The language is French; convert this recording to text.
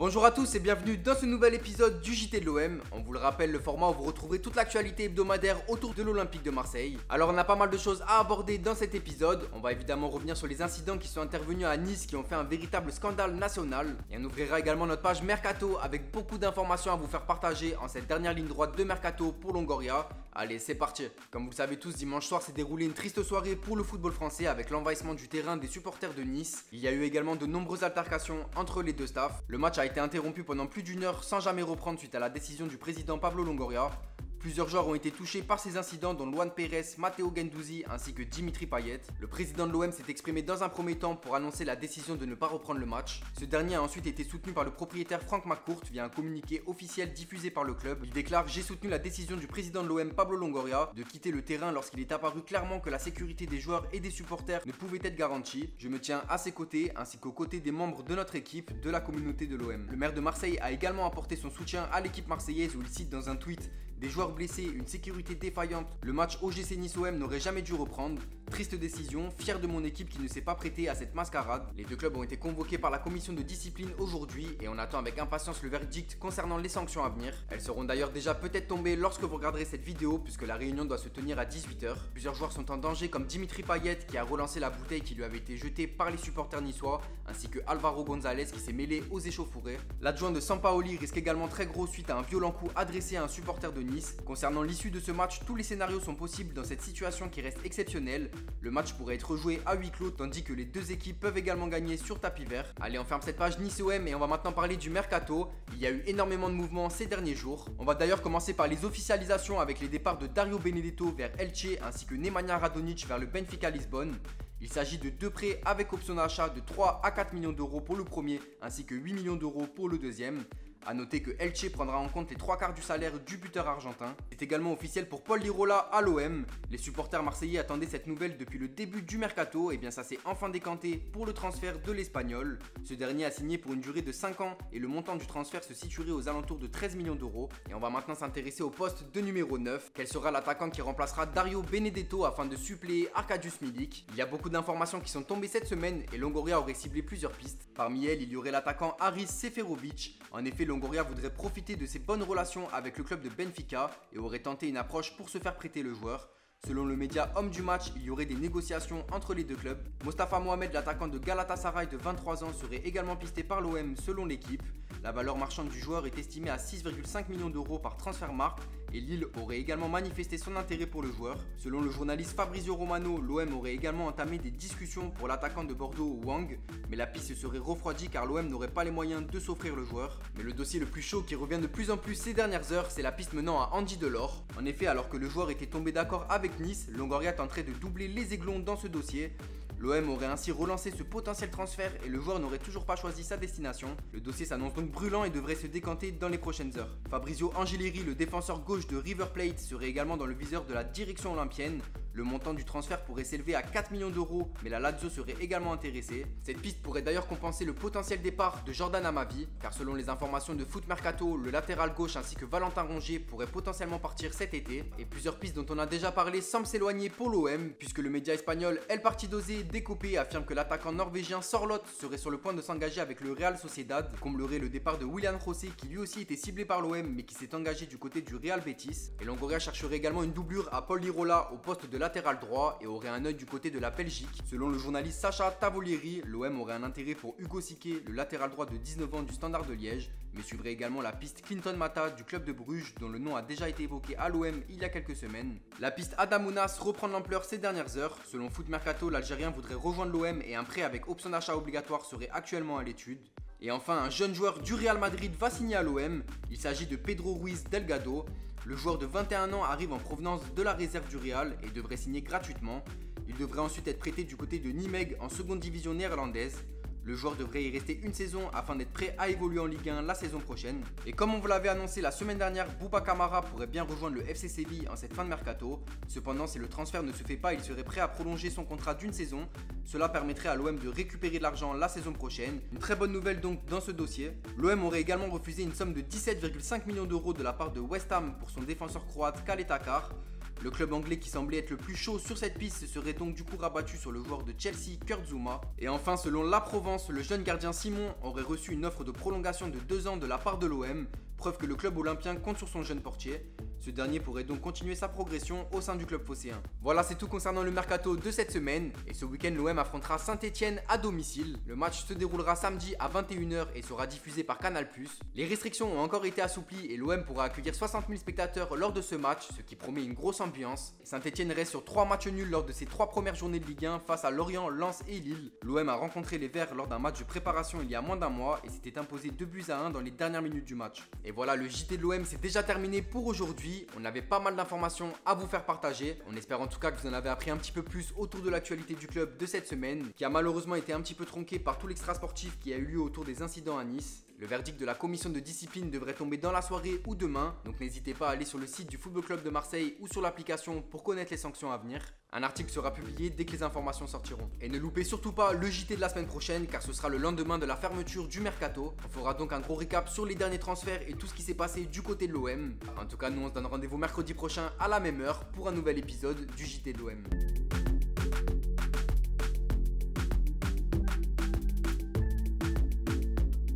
Bonjour à tous et bienvenue dans ce nouvel épisode du JT de l'OM. On vous le rappelle, le format où vous retrouverez toute l'actualité hebdomadaire autour de l'Olympique de Marseille. Alors on a pas mal de choses à aborder dans cet épisode. On va évidemment revenir sur les incidents qui sont intervenus à Nice qui ont fait un véritable scandale national. Et on ouvrira également notre page Mercato avec beaucoup d'informations à vous faire partager en cette dernière ligne droite de Mercato pour Longoria. Allez, c'est parti. Comme vous le savez tous, dimanche soir s'est déroulée une triste soirée pour le football français avec l'envahissement du terrain des supporters de Nice. Il y a eu également de nombreuses altercations entre les deux staffs. Le match a été interrompu pendant plus d'une heure sans jamais reprendre suite à la décision du président Pablo Longoria. Plusieurs joueurs ont été touchés par ces incidents dont Luan Pérez, Matteo Guendouzi ainsi que Dimitri Payet. Le président de l'OM s'est exprimé dans un premier temps pour annoncer la décision de ne pas reprendre le match. Ce dernier a ensuite été soutenu par le propriétaire Franck McCourt via un communiqué officiel diffusé par le club. Il déclare: j'ai soutenu la décision du président de l'OM Pablo Longoria de quitter le terrain lorsqu'il est apparu clairement que la sécurité des joueurs et des supporters ne pouvait être garantie. Je me tiens à ses côtés ainsi qu'aux côtés des membres de notre équipe, de la communauté de l'OM. Le maire de Marseille a également apporté son soutien à l'équipe marseillaise où il cite dans un tweet: des joueurs blessés, une sécurité défaillante, le match OGC Nice-OM n'aurait jamais dû reprendre. Triste décision, fier de mon équipe qui ne s'est pas prêtée à cette mascarade. Les deux clubs ont été convoqués par la commission de discipline aujourd'hui et on attend avec impatience le verdict concernant les sanctions à venir. Elles seront d'ailleurs déjà peut-être tombées lorsque vous regarderez cette vidéo puisque la réunion doit se tenir à 18h. Plusieurs joueurs sont en danger comme Dimitri Payet qui a relancé la bouteille qui lui avait été jetée par les supporters niçois ainsi que Alvaro González qui s'est mêlé aux échauffourées. L'adjoint de Sampaoli risque également très gros suite à un violent coup adressé à un supporter de Nice. Concernant l'issue de ce match, tous les scénarios sont possibles dans cette situation qui reste exceptionnelle. Le match pourrait être joué à huis clos tandis que les deux équipes peuvent également gagner sur tapis vert. Allez, on ferme cette page Nice-OM et on va maintenant parler du Mercato. Il y a eu énormément de mouvements ces derniers jours. On va d'ailleurs commencer par les officialisations avec les départs de Dario Benedetto vers Elche ainsi que Nemanja Radonjic vers le Benfica Lisbonne. Il s'agit de deux prêts avec option d'achat de 3 à 4 millions d'euros pour le premier ainsi que 8 millions d'euros pour le deuxième. A noter que Elche prendra en compte les 3/4 du salaire du buteur argentin. C'est également officiel pour Paul Lirola à l'OM. Les supporters marseillais attendaient cette nouvelle depuis le début du mercato et bien ça s'est enfin décanté pour le transfert de l'Espagnol. Ce dernier a signé pour une durée de 5 ans et le montant du transfert se situerait aux alentours de 13 millions d'euros. Et on va maintenant s'intéresser au poste de numéro 9. Quel sera l'attaquant qui remplacera Dario Benedetto afin de suppléer Arkadiusz Milik? Il y a beaucoup d'informations qui sont tombées cette semaine et Longoria aurait ciblé plusieurs pistes. Parmi elles, il y aurait l'attaquant Haris Seferovic. En effet, Longoria voudrait profiter de ses bonnes relations avec le club de Benfica et aurait tenté une approche pour se faire prêter le joueur. Selon le média Homme du Match, il y aurait des négociations entre les deux clubs. Mostafa Mohamed, l'attaquant de Galatasaray de 23 ans, serait également pisté par l'OM selon l'équipe. La valeur marchande du joueur est estimée à 6,5 millions d'euros par Transfermarkt et Lille aurait également manifesté son intérêt pour le joueur. Selon le journaliste Fabrizio Romano, l'OM aurait également entamé des discussions pour l'attaquant de Bordeaux Wang, mais la piste serait refroidie car l'OM n'aurait pas les moyens de s'offrir le joueur. Mais le dossier le plus chaud qui revient de plus en plus ces dernières heures, c'est la piste menant à Andy Delors. En effet, alors que le joueur était tombé d'accord avec Nice, Longoria tenterait de doubler les aiglons dans ce dossier. L'OM aurait ainsi relancé ce potentiel transfert et le joueur n'aurait toujours pas choisi sa destination. Le dossier s'annonce donc brûlant et devrait se décanter dans les prochaines heures. Fabrizio Angeleri, le défenseur gauche de River Plate, serait également dans le viseur de la direction olympienne. Le montant du transfert pourrait s'élever à 4 millions d'euros, mais la Lazio serait également intéressée. Cette piste pourrait d'ailleurs compenser le potentiel départ de Jordan Amavi, car selon les informations de Foot Mercato, le latéral gauche ainsi que Valentin Rongier pourraient potentiellement partir cet été. Et plusieurs pistes dont on a déjà parlé semblent s'éloigner pour l'OM, puisque le média espagnol El Partidose Décopé affirme que l'attaquant norvégien Sorloth serait sur le point de s'engager avec le Real Sociedad, comblerait le départ de Willian José qui lui aussi était ciblé par l'OM mais qui s'est engagé du côté du Real Betis. Et Longoria chercherait également une doublure à Paul Lirola au poste de latéral droit et aurait un œil du côté de la Belgique. Selon le journaliste Sacha Tavolieri, l'OM aurait un intérêt pour Hugo Sique, le latéral droit de 19 ans du Standard de Liège, mais suivrait également la piste Clinton Mata du club de Bruges dont le nom a déjà été évoqué à l'OM il y a quelques semaines. La piste Adamounas reprend de l'ampleur ces dernières heures. Selon Foot Mercato, l'Algérien voudrait rejoindre l'OM et un prêt avec option d'achat obligatoire serait actuellement à l'étude. Et enfin, un jeune joueur du Real Madrid va signer à l'OM. Il s'agit de Pedro Ruiz Delgado. Le joueur de 21 ans arrive en provenance de la réserve du Real et devrait signer gratuitement. Il devrait ensuite être prêté du côté de Nijmegen en seconde division néerlandaise. Le joueur devrait y rester une saison afin d'être prêt à évoluer en Ligue 1 la saison prochaine. Et comme on vous l'avait annoncé la semaine dernière, Bouba Kamara pourrait bien rejoindre le FC Séville en cette fin de mercato. Cependant, si le transfert ne se fait pas, il serait prêt à prolonger son contrat d'une saison. Cela permettrait à l'OM de récupérer de l'argent la saison prochaine. Une très bonne nouvelle donc dans ce dossier. L'OM aurait également refusé une somme de 17,5 millions d'euros de la part de West Ham pour son défenseur croate Kale Takar. Le club anglais qui semblait être le plus chaud sur cette piste se serait donc du coup rabattu sur le joueur de Chelsea, Kurt Zouma. Et enfin, selon La Provence, le jeune gardien Simon aurait reçu une offre de prolongation de 2 ans de la part de l'OM, preuve que le club olympien compte sur son jeune portier. Ce dernier pourrait donc continuer sa progression au sein du club phocéen. Voilà, c'est tout concernant le mercato de cette semaine. Et ce week-end, l'OM affrontera Saint-Etienne à domicile. Le match se déroulera samedi à 21 h et sera diffusé par Canal+. Les restrictions ont encore été assouplies et l'OM pourra accueillir 60 000 spectateurs lors de ce match, ce qui promet une grosse ambiance. Saint-Etienne reste sur 3 matchs nuls lors de ses 3 premières journées de Ligue 1 face à Lorient, Lens et Lille. L'OM a rencontré les Verts lors d'un match de préparation il y a moins d'un mois et s'était imposé 2-1 dans les dernières minutes du match. Et voilà, le JT de l'OM c'est déjà terminé pour aujourd'hui. On avait pas mal d'informations à vous faire partager. On espère en tout cas que vous en avez appris un petit peu plus autour de l'actualité du club de cette semaine, qui a malheureusement été un petit peu tronqué par tout l'extra sportif qui a eu lieu autour des incidents à Nice. Le verdict de la commission de discipline devrait tomber dans la soirée ou demain, donc n'hésitez pas à aller sur le site du Football Club de Marseille ou sur l'application pour connaître les sanctions à venir. Un article sera publié dès que les informations sortiront. Et ne loupez surtout pas le JT de la semaine prochaine car ce sera le lendemain de la fermeture du mercato. On fera donc un gros récap sur les derniers transferts et tout ce qui s'est passé du côté de l'OM. En tout cas, nous on se donne rendez-vous mercredi prochain à la même heure pour un nouvel épisode du JT de l'OM.